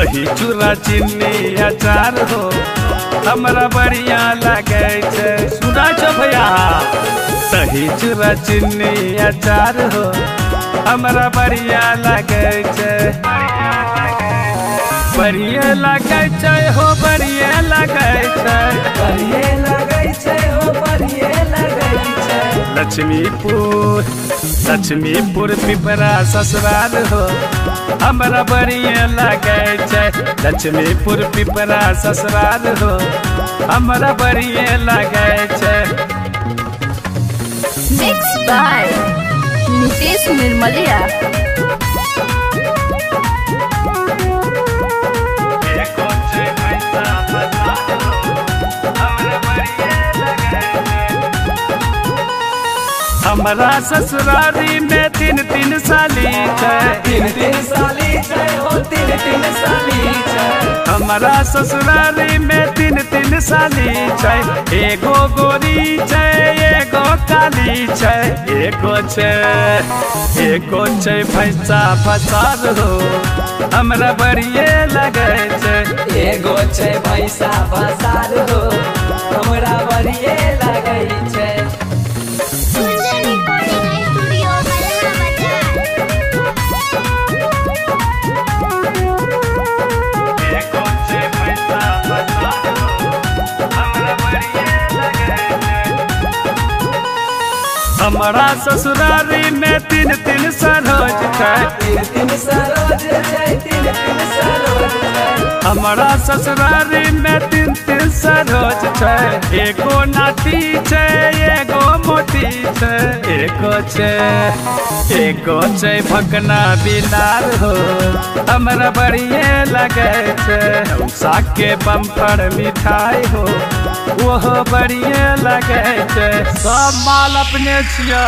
दही चूड़ा चीनी अचार हो हमरा बढ़िया लगे छे। सुना छो भैया दही चूड़ा चीनी अचार हो हमरा बढ़िया लगे छे। बढ़िया लगे छे हो बढ़िया लगे छे। बढ़िया लगे छे हो बढ़िया लगे छे। लक्ष्मीपुर पिपरा ससुराल हो हमरा बढ़िया लगे छे। लक्ष्मीपुर पिपरा ससुराल हो हमरा बढ़िया लगे छे। Mixed by Nitesh Nirmalia. हमारा ससुरारी में तीन साली छे। तीन साली छे हो तीन साली छे। हमारा ससुरारी में तीन साली छे। एगो गोरी छे एगो काली छे। एगो छे भैंसा फसार हो हमरा बढ़िया लगे छे। एगो छे भैंसा फसार हो हमरा बढ़िया लगे छे। हमारा ससुरारी में तीन सरोज छे। तीन सरोज छे तीन सरोज छे। हमारा ससुरारी में तीन सरोज छे। एगो नाती छे एगो मोती छे। एगो छे भकना बिलार हो हमरा बढ़िया लगे छे। साग के बम्पर मिठाई हो वो बढ़िया लगे छे। सब माल अपने छिया।